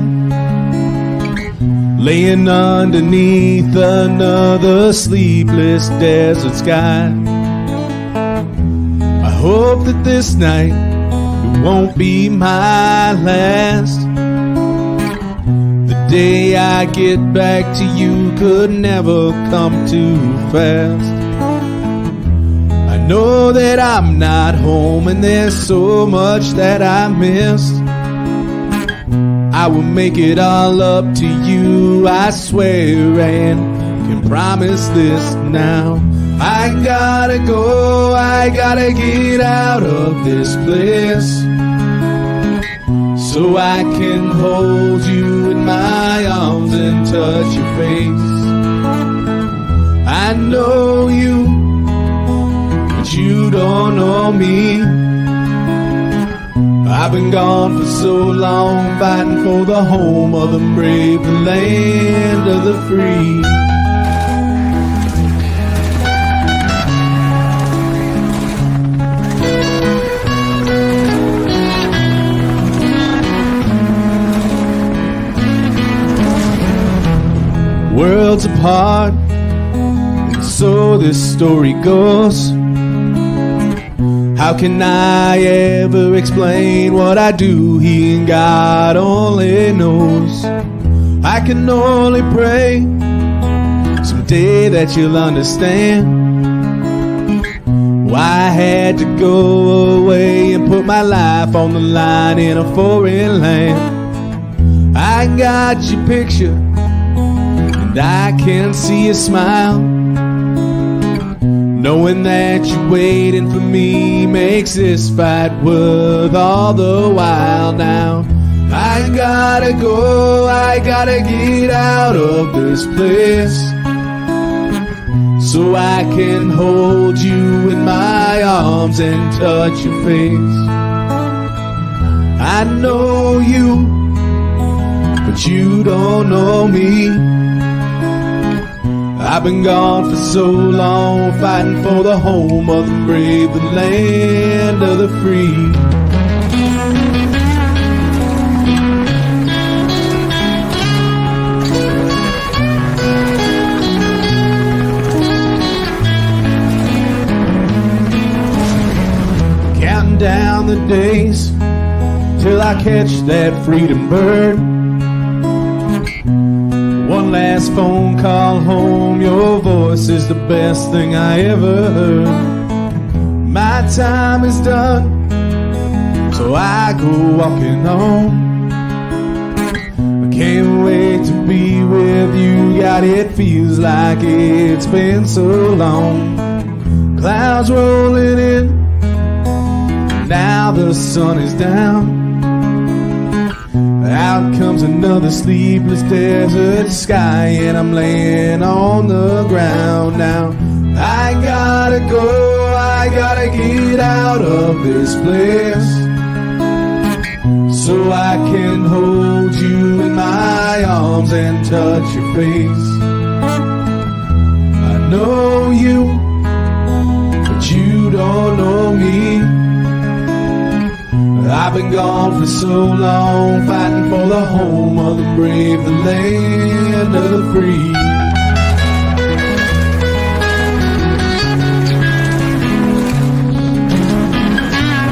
laying underneath another sleepless desert sky. I hope that this night it won't be my last. The day I get back to you could never come too fast. I know that I'm not home and there's so much that I missed. I will make it all up to you, I swear, and can promise this now. I gotta go, I gotta get out of this place, so I can hold you in my arms and touch your face. I know you, but you don't know me. I've been gone for so long, fighting for the home of the brave, the land of the free. Worlds apart, and so this story goes. How can I ever explain what I do here, and God only knows. I can only pray someday that you'll understand why I had to go away and put my life on the line in a foreign land. I got your picture and I can see your smile. Knowing that you're waiting for me makes this fight worth all the while now. I gotta go, I gotta get out of this place, so I can hold you in my arms and touch your face. I know you, but you don't know me. I've been gone for so long, fighting for the home of the brave, the land of the free. Counting down the days till I catch that freedom bird. One last phone call home, your voice is the best thing I ever heard. My time is done, so I go walking home. I can't wait to be with you, God, it feels like it's been so long. Clouds rolling in, now the sun is down. Out comes another sleepless desert sky, and I'm laying on the ground now. I gotta go, I gotta get out of this place, so I can hold you in my arms and touch your face. I know you, but you don't know me. I've been gone for so long, fighting for the home of the brave, the land of the free.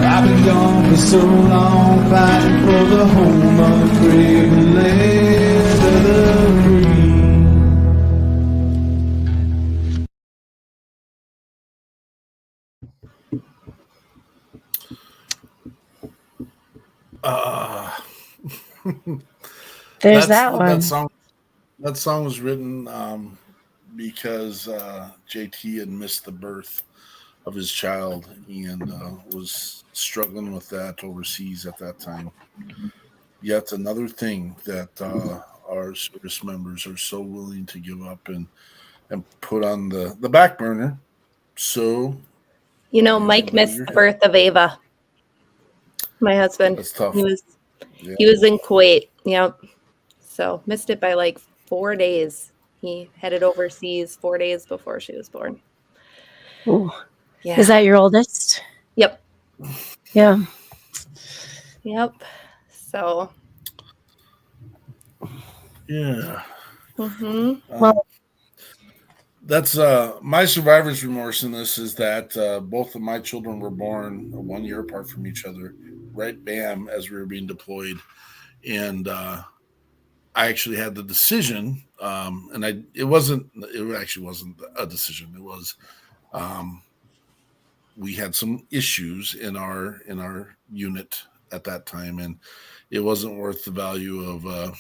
I've been gone for so long, fighting for the home of the brave, the land of the free. There's that one. That song was written because JT had missed the birth of his child and was struggling with that overseas at that time. Yet another thing that our service members are so willing to give up and put on the back burner. So, Mike missed the birth of Ava, my husband. That's tough. He was in Kuwait. Yep. So missed it by like 4 days. He headed overseas 4 days before she was born. Ooh. Yeah. Is that your oldest? Yep. Yeah. Yep. So. Yeah. Mm-hmm. Well, that's my survivor's remorse in this is that both of my children were born 1 year apart from each other, right bam, as we were being deployed. And I actually had the decision, and it actually wasn't a decision. It was, we had some issues in our unit at that time, and it wasn't worth the value of.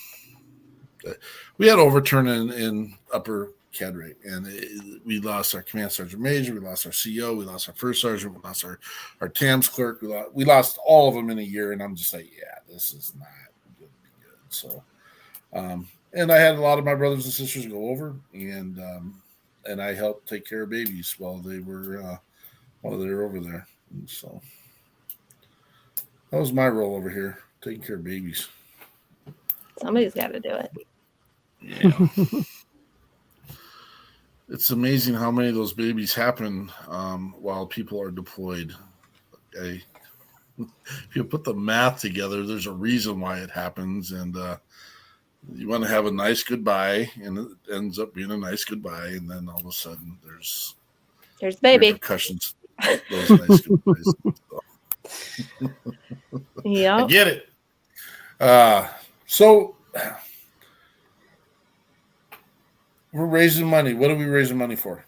We had overturn in upper cadre, and we lost our command sergeant major, we lost our CO, we lost our first sergeant, we lost our TAMS clerk, we lost all of them in a year, and I'm just like, yeah, this is not going to be good. So, and I had a lot of my brothers and sisters go over, and I helped take care of babies while they were over there. And so that was my role over here, taking care of babies. Somebody's got to do it. Yeah. It's amazing how many of those babies happen while people are deployed. If you put the math together, there's a reason why it happens, and you want to have a nice goodbye, and it ends up being a nice goodbye, and then all of a sudden there's baby repercussions. Those nice goodbyes. Yeah, I get it. So we're raising money. What are we raising money for?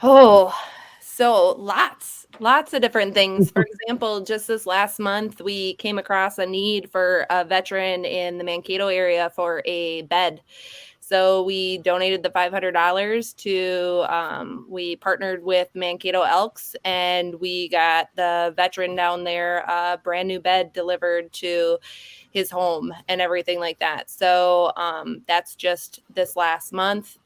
Oh, so lots of different things. For example, just this last month, we came across a need for a veteran in the Mankato area for a bed. So we donated the $500 to, we partnered with Mankato Elks, and we got the veteran down there a brand new bed delivered to his home and everything like that. So that's just this last month.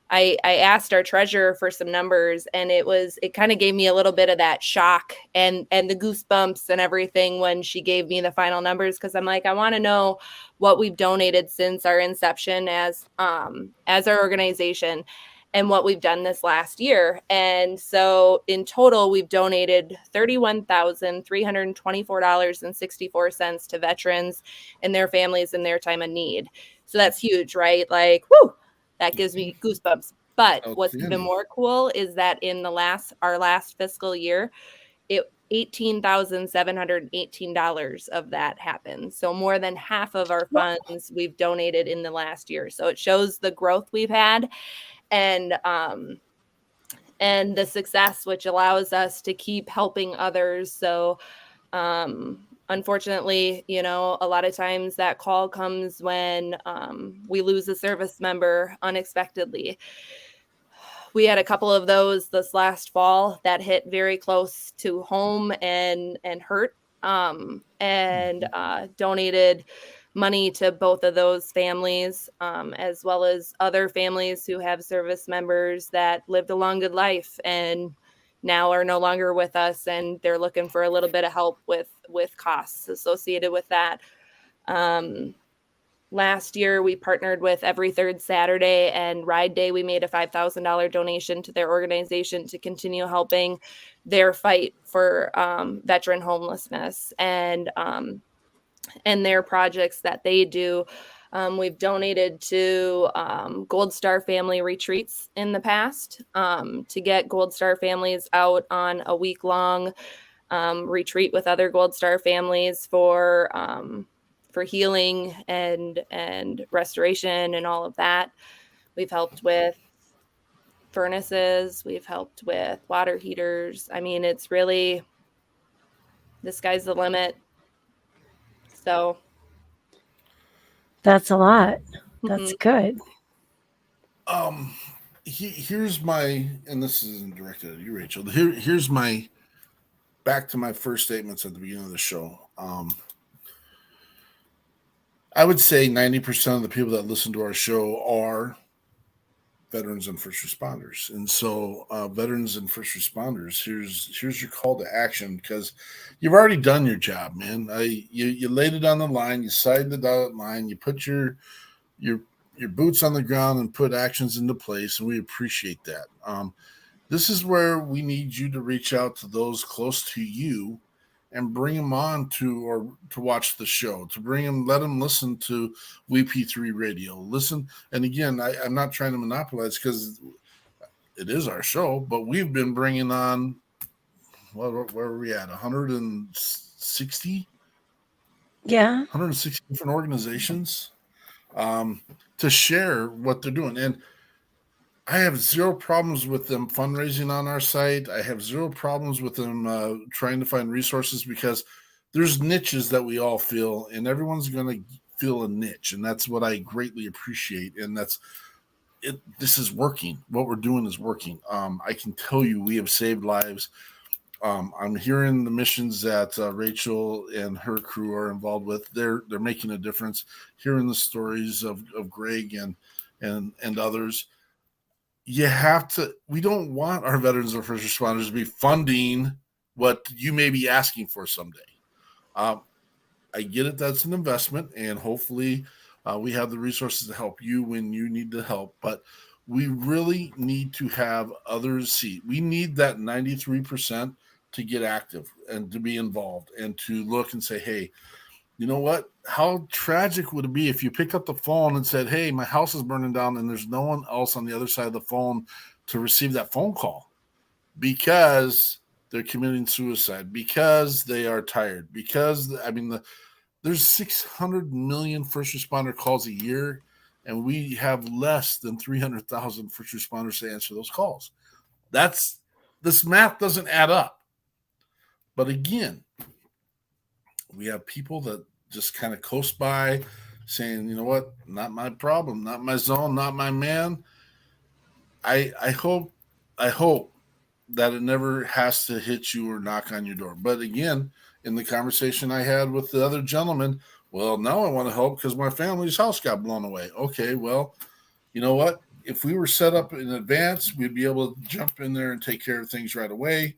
I asked our treasurer for some numbers, and it kind of gave me a little bit of that shock and the goosebumps and everything when she gave me the final numbers, because I'm like, I want to know what we've donated since our inception as our organization and what we've done this last year. And so in total, we've donated $31,324.64 to veterans and their families in their time of need. So that's huge, right? Like, whoo, that gives me goosebumps. But what's even more cool is that in our last fiscal year, $18,718 of that happened. So more than half of our funds we've donated in the last year. So it shows the growth we've had and the success, which allows us to keep helping others. So unfortunately, a lot of times that call comes when we lose a service member unexpectedly. We had a couple of those this last fall that hit very close to home and hurt, and donated money to both of those families, as well as other families who have service members that lived a long, good life and now are no longer with us, and they're looking for a little bit of help with costs associated with that. Last year, we partnered with Every Third Saturday and Ride Day. We made a $5,000 donation to their organization to continue helping their fight for veteran homelessness and their projects that they do. We've donated to Gold Star family retreats in the past to get Gold Star families out on a week-long retreat with other Gold Star families for healing and restoration and all of that. We've helped with furnaces. We've helped with water heaters. I mean, it's really, the sky's the limit. So that's a lot. That's good. Here's my, and this isn't directed at you, Rachel. Here's my, back to my first statements at the beginning of the show. I would say 90% of the people that listen to our show are veterans and first responders. And so veterans and first responders, here's your call to action, because you've already done your job, man. You laid it on the line, you signed the dotted line, you put your boots on the ground and put actions into place, and we appreciate that. This is where we need you to reach out to those close to you and bring them on to watch the show, let them listen to WeP3 Radio. Listen, and again, I'm not trying to monopolize, because it is our show, but we've been bringing on, where are we at, 160 Yeah. 160 different organizations to share what they're doing. And I have zero problems with them fundraising on our site. I have zero problems with them trying to find resources, because there's niches that we all feel, and everyone's going to feel a niche. And that's what I greatly appreciate. And that's it. This is working. What we're doing is working. I can tell you we have saved lives. I'm hearing the missions that Rachel and her crew are involved with. They're making a difference. Hearing the stories of Greg and others. You have to. We don't want our veterans or first responders to be funding what you may be asking for someday. I get it. That's an investment, and hopefully we have the resources to help you when you need the help. But we really need to have others see. We need that 93% to get active and to be involved and to look and say, hey, you know what? How tragic would it be if you picked up the phone and said, hey, my house is burning down and there's no one else on the other side of the phone to receive that phone call because they're committing suicide, because they are tired, because, there's 600 million first responder calls a year, and we have less than 300,000 first responders to answer those calls. This math doesn't add up. But again, we have people that just kind of coast by saying, you know what, not my problem, not my zone, not my man. I hope that it never has to hit you or knock on your door. But again, in the conversation I had with the other gentleman, well, now I want to help because my family's house got blown away. Okay, well, you know what? If we were set up in advance, we'd be able to jump in there and take care of things right away.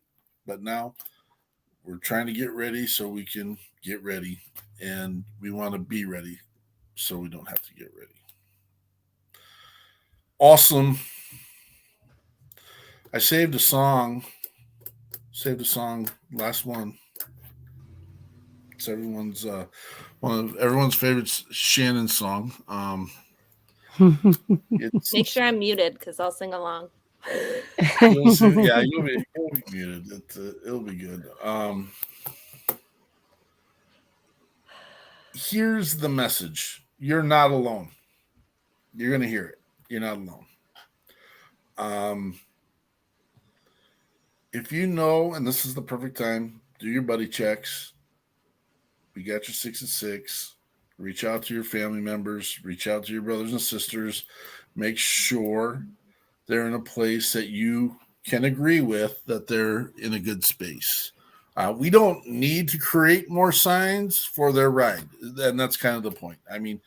But now we're trying to get ready so we can get ready, and we want to be ready so we don't have to get ready. Awesome. I saved a song. Last one. It's everyone's one of everyone's favorite Shannon song. Make sure I'm muted because I'll sing along. You'll be muted. It'll be good. Here's the message: you're not alone. You're gonna hear it. You're not alone. If you know, and this is the perfect time, do your buddy checks. We got your 6 at 6. Reach out to your family members. Reach out to your brothers and sisters. Make sure they're in a place that you can agree with, that they're in a good space. We don't need to create more signs for their ride, and that's kind of the point. The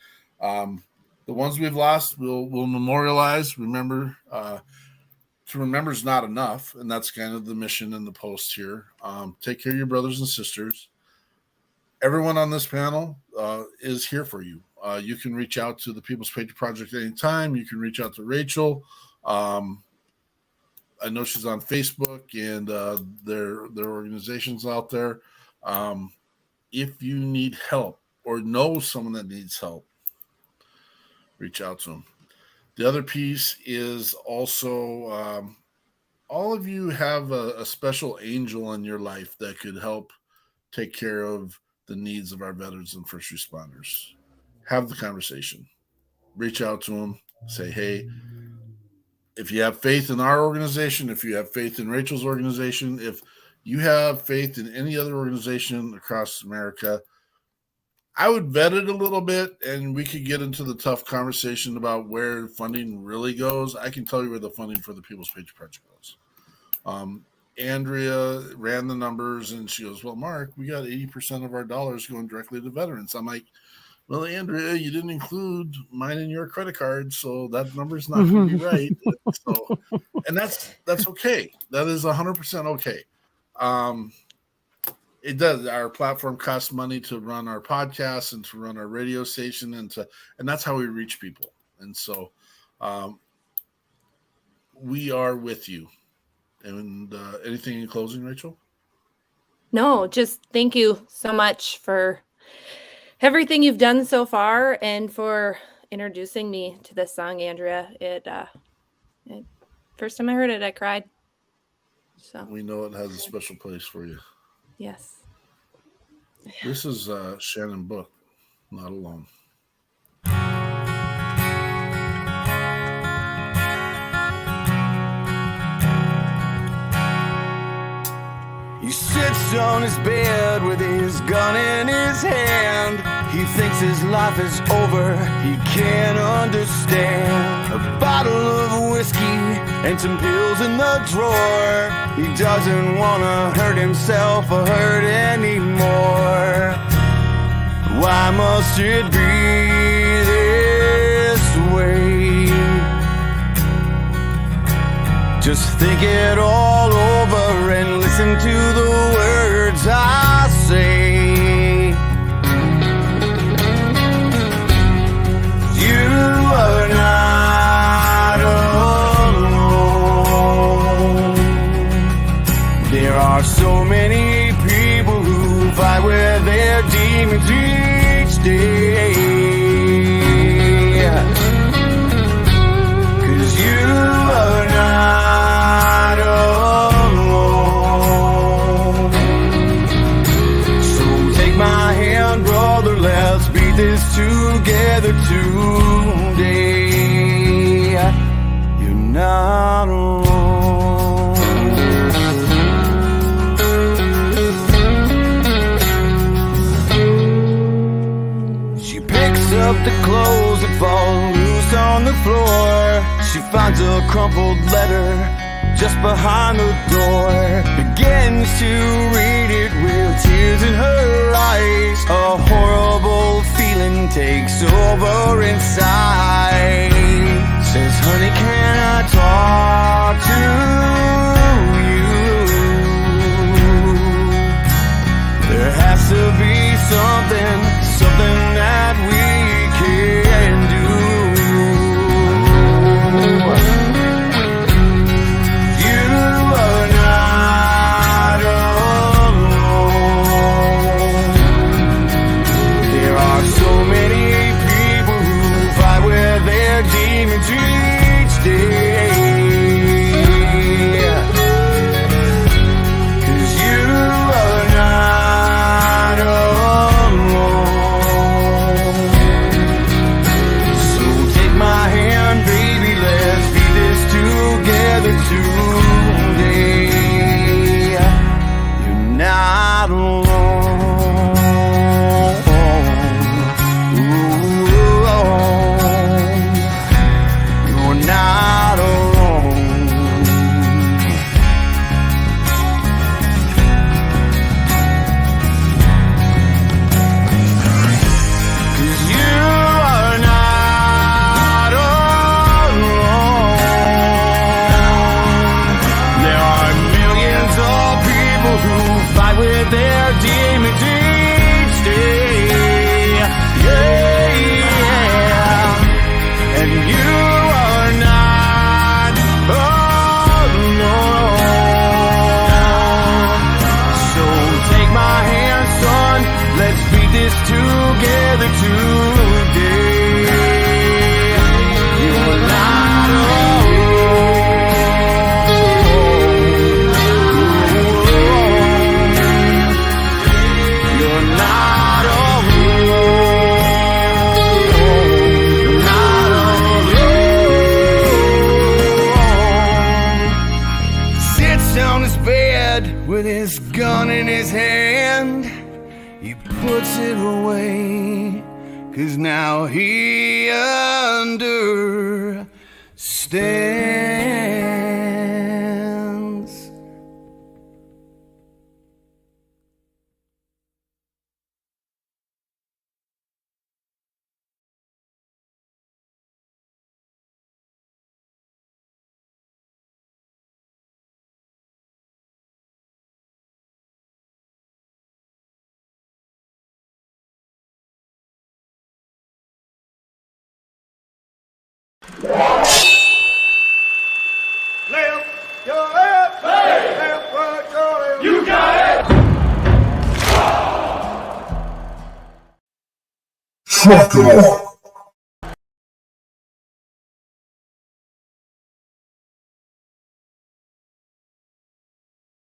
ones we've lost, we'll memorialize. Remember, to remember is not enough, and that's kind of the mission in the post here. Take care of your brothers and sisters. Everyone on this panel is here for you. You can reach out to the People's Patriot Project anytime. You can reach out to Rachel. I know she's on Facebook, and their organizations out there. If you need help or know someone that needs help, reach out to them. The other piece is also all of you have a special angel in your life that could help take care of the needs of our veterans and first responders. Have the conversation. Reach out to them. Say, hey, if you have faith in our organization, if you have faith in Rachel's organization, if you have faith in any other organization across America, I would vet it a little bit, and we could get into the tough conversation about where funding really goes. I can tell you where the funding for the People's Patriot Project goes. Andrea ran the numbers, and she goes, well, Mark, we got 80% of our dollars going directly to veterans. I'm like, well, Andrea, you didn't include mine in your credit card, so that number's not going to be right. And that's okay. That is 100% okay. It does. Our platform costs money to run our podcasts and to run our radio station, and that's how we reach people. And so we are with you. And anything in closing, Rachel? No, just thank you so much for everything you've done so far and for introducing me to this song, Andrea. It first time I heard it, I cried. So we know it has a special place for you. Yes. This is Shannon Book, Not Alone. He sits on his bed with his gun in his hand. He thinks his life is over, he can't understand. A bottle of whiskey and some pills in the drawer. He doesn't wanna hurt himself or hurt anymore. Why must it be this way? Just think it all over and listen to the words I say. You are not alone. There are so many people who fight with their demons each day. 'Cause you are not alone. So take my hand, brother, let's beat this together today. You're not alone. She picks up the clothes that fall loose on the floor. She finds a crumpled letter just behind the door. Begins to read it with tears in her eyes. A horrible feeling takes over inside. Says, honey, can I talk to you? There has to be something that we can do. You are not alone. There are so many people who fight with their demons each day. 'Cause you are not alone. So take my hand, baby, let's beat this together today. You're not alone. Ooh, you're not alone. 'Cause you are not alone. There are millions of people who fight with their demons each day. Yeah. And you are not alone. So take my hand, son, let's beat this together today. You're not alone. You're not alone. You're not alone. Sits on his bed with his gun in his hand. He puts it away, 'cause now he understands. Left, your left, left, right, your left. You got it. Truck it off.